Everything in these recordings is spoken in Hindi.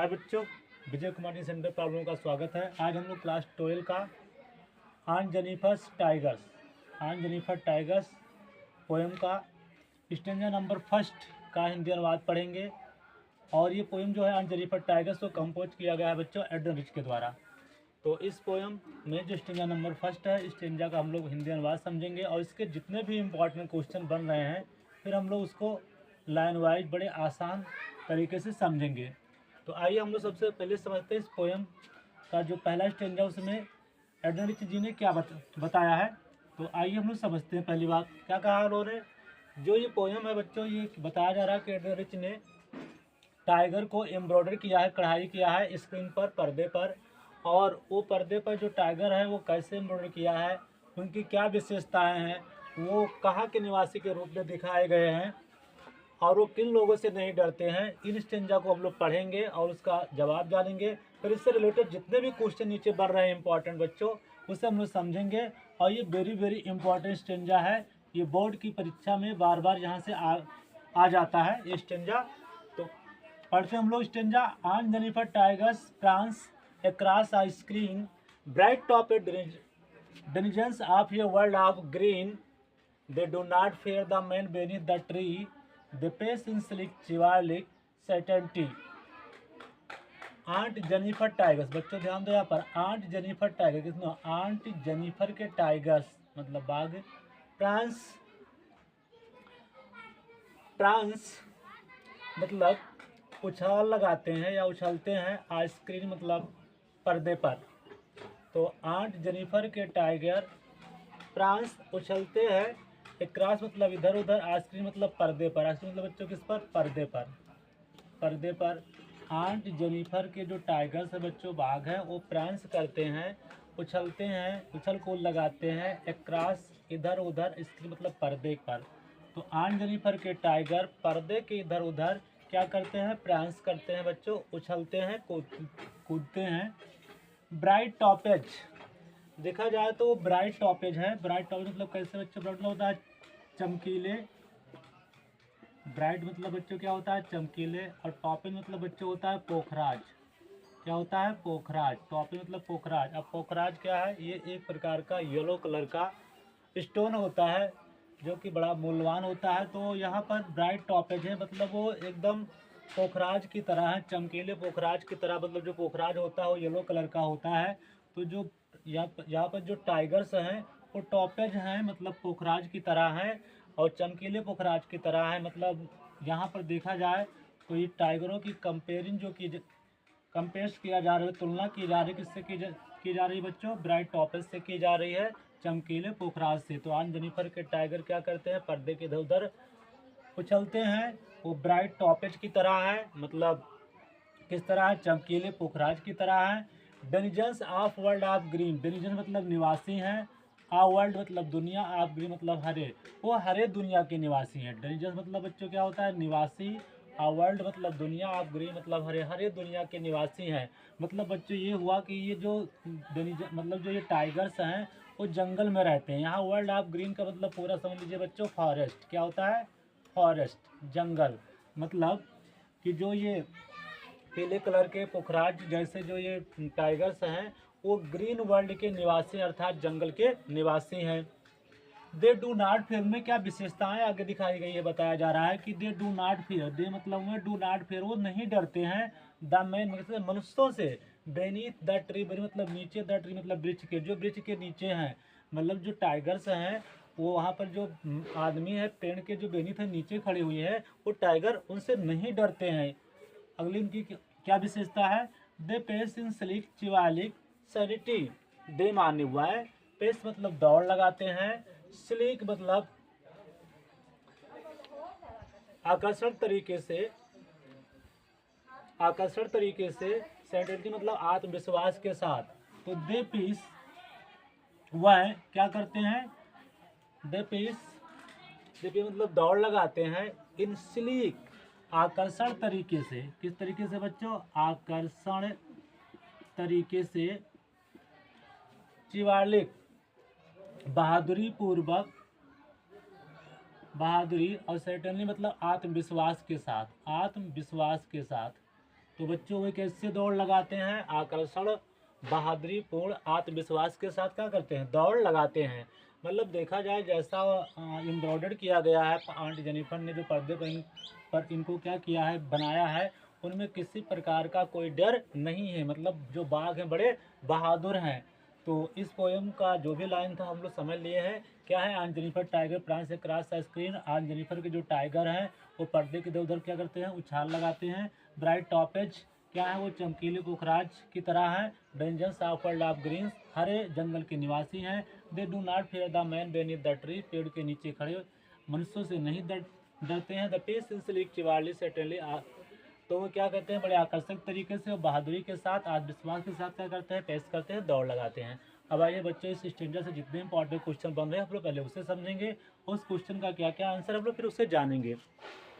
हाय बच्चों, विजय कुमार जी सेंटर प्रॉब्लम का स्वागत है। आज हम लोग क्लास 12 का ऑन जेनिफर टाइगर्स पोएम का स्टेंजा नंबर फर्स्ट का हिंदी अनुवाद पढ़ेंगे। और ये पोएम जो है ऑन जेनिफर टाइगर्स को कंपोज किया गया है बच्चों एडन रिच के द्वारा। तो इस पोएम में जो स्टेंजा नंबर फर्स्ट है, इस स्टेंजा का हम लोग हिंदी अनुवाद समझेंगे और इसके जितने भी इम्पॉर्टेंट क्वेश्चन बन रहे हैं फिर हम लोग उसको लाइन वाइज बड़े आसान तरीके से समझेंगे। तो आइए हम लोग सबसे पहले समझते हैं इस पोएम का जो पहला स्टेंजा उसमें एडन रिच जी ने क्या बताया है। तो आइए हम लोग समझते हैं। पहली बात क्या कहा उन्होंने, जो ये पोएम है बच्चों, ये बताया जा रहा है कि एडन रिच ने टाइगर को एम्ब्रॉयडर किया है, कढ़ाई किया है स्क्रीन पर, पर्दे पर। और वो पर्दे पर जो टाइगर है वो कैसे एम्ब्रॉयडर किया है, उनकी क्या विशेषताएं हैं, वो कहाँ के निवासी के रूप में दिखाए गए हैं और वो किन लोगों से नहीं डरते हैं। इन स्टेंजा को हम लोग पढ़ेंगे और उसका जवाब जानेंगे। फिर इससे रिलेटेड जितने भी क्वेश्चन नीचे बढ़ रहे हैं इंपॉर्टेंट बच्चों, उसे हम लोग समझेंगे। और ये वेरी इंपॉर्टेंट स्टेंजा है, ये बोर्ड की परीक्षा में बार बार यहाँ से आ जाता है ये स्टेंजा। तो पढ़ते हम लोग stanza. Aunt Jennifer tigers prance across a screen bright topaz denizens of a world of green, they do not fear the man beneath the tree, they pace in sleek chivalric certainty. Aunt Jennifer tigers, बच्चों ध्यान दो यहाँ पर, आंट जेनिफर टाइगर किसने, आंट जेनिफर के टाइगर्स मतलब बाघ। प्रांस, प्रांस मतलब उछाल लगाते हैं या उछलते हैं, आइसक्रीम मतलब पर्दे पर। तो आंट जेनिफर के टाइगर प्रांस उछलते हैं, एक क्रॉस मतलब इधर उधर, आइसक्रीम मतलब पर्दे पर। आइसक्रीम मतलब बच्चों किस पर, पर्दे पर, पर्दे पर। आंट जेनिफर के जो टाइगर्स है बच्चों, बाघ हैं, वो प्रांस करते हैं, उछलते हैं, उछल कूद लगाते हैं, एक क्रॉस इधर उधर, स्क्रीन मतलब पर्दे पर। तो आंट जेनिफर के टाइगर पर्दे के इधर उधर क्या करते हैं, प्रांस करते हैं बच्चों, उछलते हैं, कूदते हैं। ब्राइट टॉपेज देखा जाए तो ब्राइट टॉपेज है। ब्राइट टॉपेज मतलब कैसे बच्चों, ब्राइट मतलब होता है चमकीले, ब्राइट मतलब बच्चों क्या होता है, चमकीले। और टॉपेज मतलब बच्चों होता है पोखराज। क्या होता है, पोखराज। टॉपेज मतलब पोखराज। अब पोखराज क्या है, ये एक प्रकार का येलो कलर का स्टोन होता है जो कि बड़ा मूल्यवान होता है। तो यहाँ पर ब्राइट टॉपेज है मतलब वो एकदम पोखराज की तरह है, चमकीले पोखराज की तरह। मतलब जो पोखराज होता है वो येलो कलर का होता है। तो जो यहाँ पर जो टाइगर्स हैं वो टॉपेज हैं मतलब पोखराज की तरह हैं और चमकीले पोखराज की तरह है। मतलब यहाँ पर देखा जाए तो ये टाइगरों की कंपेयरिंग जो की कंपेयर किया जा रहा है, तुलना की जा रही है, किससे की जा रही है बच्चों, ब्राइट टॉपेज से की जा रही है, चमकीले पोखराज से। तो ऑन जेनिफर के टाइगर क्या करते हैं, पर्दे के इधर उधर उछलते हैं, वो ब्राइट टॉपेज की तरह है, मतलब किस तरह है, चमकीले पोखराज की तरह है। Denizens of world of green, denizen मतलब निवासी हैं, आ वर्ल्ड मतलब दुनिया, ऑफ ग्रीन मतलब हरे, वो हरे दुनिया के निवासी हैं। डेनिजन्स मतलब बच्चों क्या होता है, निवासी, आ वर्ल्ड मतलब दुनिया, ऑफ ग्रीन मतलब हरे, हरे दुनिया के निवासी हैं। मतलब बच्चों ये हुआ कि ये जो डेनिजन मतलब जो ये टाइगर्स हैं वो जंगल में रहते हैं। यहाँ वर्ल्ड ऑफ ग्रीन का मतलब पूरा समझ लीजिए बच्चों, फॉरेस्ट। क्या होता है, फॉरेस्ट, जंगल। मतलब कि जो ये पीले कलर के पोखराज जैसे जो ये टाइगर्स हैं वो ग्रीन वर्ल्ड के निवासी अर्थात जंगल के निवासी हैं। दे डू नॉट फियर में क्या विशेषताएं आगे दिखाई गई है, बताया जा रहा है कि दे डू नॉट फियर, दे मतलब में डू नॉट फियर, वो नहीं डरते हैं, द मैन मतलब मनुष्यों से, बेनीथ द ट्री, बेनी मतलब नीचे, द ट्री मतलब वृक्ष के, जो वृक्ष के नीचे हैं। मतलब जो टाइगर्स हैं वो वहाँ पर जो आदमी है पेड़ के जो बेनीथ है नीचे खड़े हुए हैं, वो टाइगर उनसे नहीं डरते हैं। अगली उनकी क्या विशेषता है, they pace in sleek chivalric certainty, they माने हुआ है, पेस मतलब दौड़ लगाते हैं, स्लीक मतलब आकर्षण तरीके से, आकर्षण तरीके से, सैनिटी मतलब आत्मविश्वास के साथ। तो दे पीस वह क्या करते हैं, दे पीस, दे पीस मतलब दौड़ लगाते हैं, इन स्लीक आकर्षण तरीके से, किस तरीके से बच्चों, आकर्षण तरीके से, चिवालिक बहादुरी पूर्वक, बहादुरी, और सर्टेनली मतलब आत्मविश्वास के साथ, आत्मविश्वास के साथ। तो बच्चों वे कैसे दौड़ लगाते हैं? आकर्षण, बहादुरी पूर्ण आत्मविश्वास के साथ क्या करते हैं? दौड़ लगाते हैं। मतलब देखा जाए जैसा एम्ब्रॉयडर किया गया है आंट जेनिफर ने जो पर्दे पर इनको क्या किया है, बनाया है, उनमें किसी प्रकार का कोई डर नहीं है। मतलब जो बाघ हैं बड़े बहादुर हैं। तो इस पोएम का जो भी लाइन था हम लोग समझ लिए हैं। क्या है? Aunt Jennifer tiger prance cross the screen. Aunt Jennifer के जो टाइगर हैं वो पर्दे के इधर उधर क्या करते हैं? उछाल लगाते हैं। ब्राइट टॉपेज क्या है? वो चमकीले पोखराज की तरह है। Denizens of world of greens हरे जंगल के निवासी हैं। They do not fear the man beneath the tree पेड़ के नीचे खड़े मनुष्यों से नहीं डरते हैं। The pace in sleek chivalric certainty तो वो क्या कहते हैं? बड़े आकर्षक तरीके से और बहादुरी के साथ आत्मविश्वास के साथ क्या करते हैं? पेश करते हैं, दौड़ लगाते हैं। अब आइए बच्चों इस स्टैंडर्ड से जितने इंपॉर्टेंट क्वेश्चन बन रहे हैं हम लोग पहले उससे समझेंगे, उस क्वेश्चन का क्या क्या आंसर हम लोग फिर उससे जानेंगे।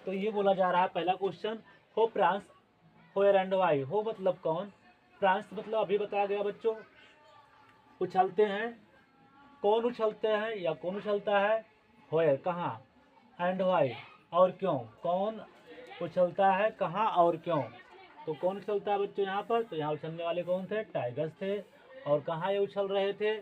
तो ये बोला जा रहा है पहला क्वेश्चन, हो प्रांस होयर एंड वाई। हो मतलब कौन, प्रांस मतलब अभी बताया गया बच्चों, उछलते हैं, कौन उछलते हैं या कौन उछलता है, होयर कहाँ, एंड वाई और क्यों, कौन उछलता है कहाँ और क्यों। तो कौन उछलता है बच्चों यहाँ पर? तो यहाँ उछलने वाले कौन थे? टाइगर्स थे। और कहाँ ये उछल रहे थे,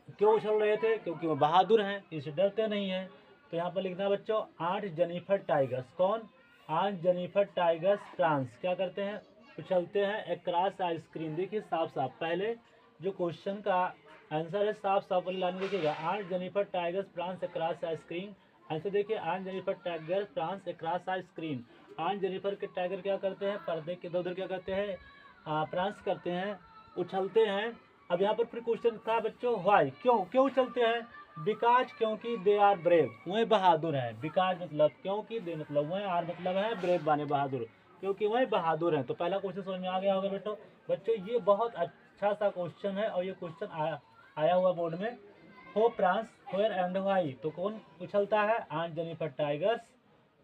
क्यों उछल रहे थे? क्योंकि वो बहादुर हैं, इससे डरते नहीं हैं। तो यहाँ पर लिखना बच्चों, आंट जेनिफर टाइगर्स। कौन? आंट जेनिफर टाइगर्स फ्रांस क्या करते हैं? उछलते हैं अक्रॉस आइसक्रीम। देखिए साफ साफ पहले जो क्वेश्चन का आंसर है साफ साफ वाली लाइन देखिएगा, aunt Jennifer tigers prance across a screen. Answer देखिए, aunt Jennifer tiger prance across a screen. Aunt Jennifer के टाइगर क्या करते हैं? पर्दे के इधर उधर क्या करते हैं? फ्रांस करते हैं, उछलते हैं। अब यहाँ पर फिर क्वेश्चन था बच्चों, व्हाई क्यों, क्यों चलते हैं? बिकॉज क्योंकि दे आर ब्रेव, वह बहादुर है। बिकॉज मतलब क्योंकि, दे मतलब वह, आर मतलब है ब्रेव माने बहादुर, क्योंकि वह बहादुर हैं। तो पहला क्वेश्चन समझ में आ गया होगा बेटो बच्चों, ये बहुत अच्छा सा क्वेश्चन है और ये क्वेश्चन आया हुआ बोर्ड में। हो प्रांस व्हेयर एंड व्हाई, तो कौन उछलता है? Aunt Jennifer tigers.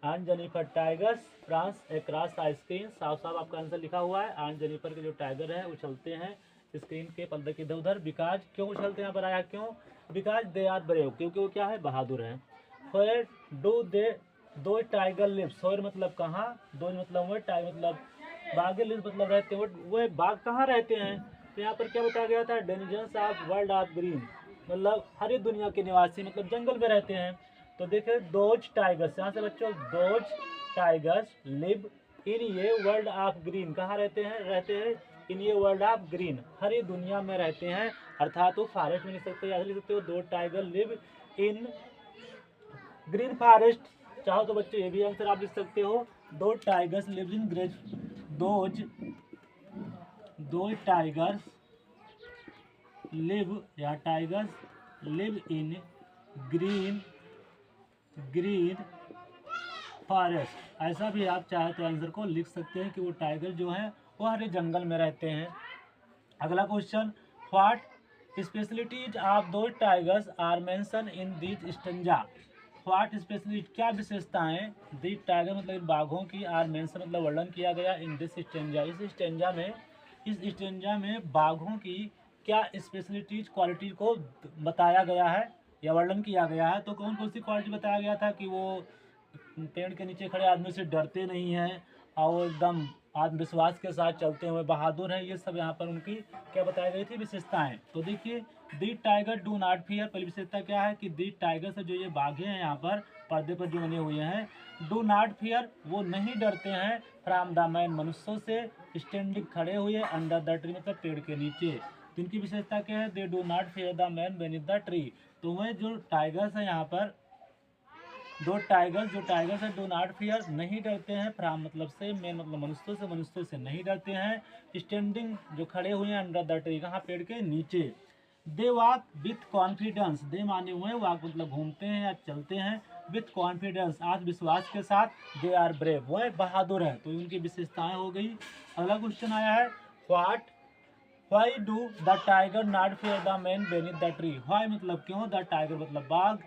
Aunt Jennifer tigers prance across a screen. साफ साफ आपका आंसर लिखा हुआ है, आंट जेनिफर के जो टाइगर है उछलते हैं स्क्रीन के पर्दे के इधर उधर। बिकॉज क्यों उछलते हैं? यहाँ पर आया क्यों? बिकॉज दे आर ब्रेव, क्योंकि वो क्या है? बहादुर हैं। व्हेयर डू दे दो टाइगर लिव्स। व्हेयर मतलब कहाँ, दो मतलब वो, टाइगर मतलब बाघ, लिव्स मतलब रहते हैं। वो बाघ कहाँ रहते हैं? तो यहाँ पर क्या बताया गया था? Dangers of world of green मतलब हरी दुनिया के निवासी, मतलब जंगल में रहते हैं। तो देखिए दोज टाइगर्स, यहाँ से बच्चों दोज टाइगर्स लिव इन ये वर्ल्ड ऑफ ग्रीन। कहाँ रहते हैं? रहते हैं इन ये वर्ल्ड ऑफ ग्रीन, हरी दुनिया में रहते हैं। अर्थात वो फॉरेस्ट में लिख सकते हो या लिख सकते हो दो tiger live in green forest. चाहो तो बच्चों ये भी आंसर आप लिख सकते हो, दो टाइगर्स लिव इन ग्रेज, दो टाइगर्स लिव या tigers live in green forest. ऐसा भी आप चाहे तो आंसर को लिख सकते हैं कि वो टाइगर जो है वो हरे जंगल में रहते हैं। अगला question, what specialities of two tigers are mention in this stanza. What speciality क्या विशेषताएं दी टाइगर मतलब इन बाघों की आर मेंशन मतलब वर्णन किया गया इन दिस स्टेंजा, इस स्टेंजा में बाघों की क्या स्पेशलिटीज क्वालिटी को बताया गया है या वर्णन किया गया है। तो कौन कौन सी क्वालिटी बताया गया था? कि वो पेड़ के नीचे खड़े आदमी से डरते नहीं हैं और एकदम आत्मविश्वास के साथ चलते हुए बहादुर हैं। ये सब यहाँ पर उनकी क्या बताई गई थी? विशेषताएं। तो देखिए, दी टाइगर डू नॉट फियर, पहली विशेषता क्या है? कि दी टाइगर से जो ये बाघे हैं यहाँ पर पर्दे पर जो बने हुए हैं, डू नॉट फियर वो नहीं डरते हैं, फ्रॉम द मैन मनुष्यों से, स्टैंडिंग खड़े हुए, अंडर द ट्री मतलब पेड़ के नीचे। तो इनकी विशेषता क्या है? दे do not fear the man beneath the tree. तो वह जो टाइगर्स है यहाँ पर, दो टाइगर्स जो टाइगर्स है डू नॉट फियर नहीं डरते हैं, फ्रॉम मतलब से, मेन मतलब मनुष्यों से नहीं डरते हैं, स्टैंडिंग जो खड़े हुए हैं, अंडर द ट्री कहाँ? पेड़ के नीचे। दे वॉक विथ कॉन्फिडेंस, दे माने हुए वॉक मतलब घूमते हैं या चलते हैं, विथ कॉन्फिडेंस आत्मविश्वास के साथ, दे आर ब्रेव वह बहादुर है। तो उनकी विशेषताएं हो गई। अगला क्वेश्चन आया है, what why do the tiger not fear the man beneath the tree. Why मतलब क्यों, द टाइगर मतलब बाघ,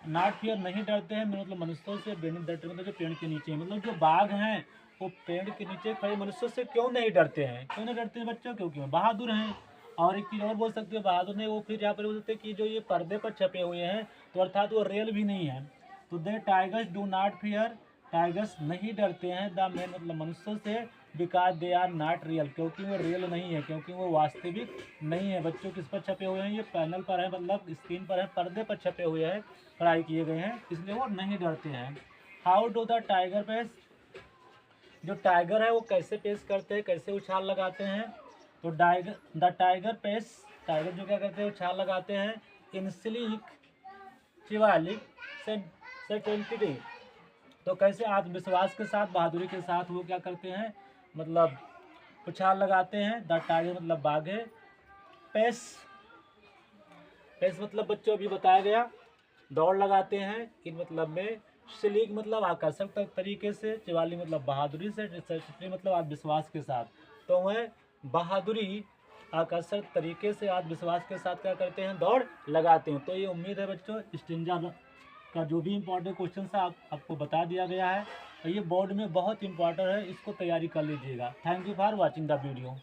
नॉट फियर नहीं डरते हैं, मतलब मनुष्यों से, बेनीथ द ट्री मतलब जो पेड़ के नीचे, मतलब जो बाघ हैं वो पेड़ के नीचे खड़े मनुष्यों से क्यों नहीं डरते हैं? क्यों नहीं डरते हैं बच्चों? क्योंकि वो बहादुर हैं। और एक चीज़ और बोल सकते हो, बहादुर नहीं वो फिर यहाँ पर बोल सकते हैं कि जो ये पर्दे पर छपे हुए हैं तो अर्थात वो रियल भी नहीं है। तो they tigers do not fear, tigers नहीं डरते हैं द मैन मतलब मनुष्यों से, because they are not real, क्योंकि वो रियल नहीं है, क्योंकि वो वास्तविक नहीं है। बच्चों किस पर छपे हुए हैं, ये पैनल पर है, मतलब स्क्रीन पर है, पर्दे पर छपे हुए हैं, पढ़ाई किए गए हैं, इसलिए वो नहीं डरते हैं। How do the tiger pace, जो टाइगर है वो कैसे पेश करते हैं, कैसे उछाल लगाते हैं, तो द टाइगर पेस, टाइगर जो क्या करते हैं उछाल लगाते हैं, इन स्लीक शिवालिक सेंटिटी, तो कैसे आत्मविश्वास के साथ, बहादुरी के साथ वो क्या करते हैं, मतलब उछाल लगाते हैं। द टाइगर मतलब बाघ है। पेस, पेस मतलब बच्चों अभी बताया गया, दौड़ लगाते हैं, इन मतलब में, स्लीक मतलब आकर्षक तरीके से, शिवाली मतलब बहादुरी से, सेंटिटी मतलब आत्मविश्वास के साथ, तो वह बहादुरी आकर्षक तरीके से आत्मविश्वास के साथ क्या करते हैं, दौड़ लगाते हैं। तो ये उम्मीद है बच्चों स्टिंजा का जो भी इंपॉर्टेंट क्वेश्चन है आपको बता दिया गया है, और ये बोर्ड में बहुत इंपॉर्टेंट है, इसको तैयारी कर लीजिएगा। Thank you for watching the video.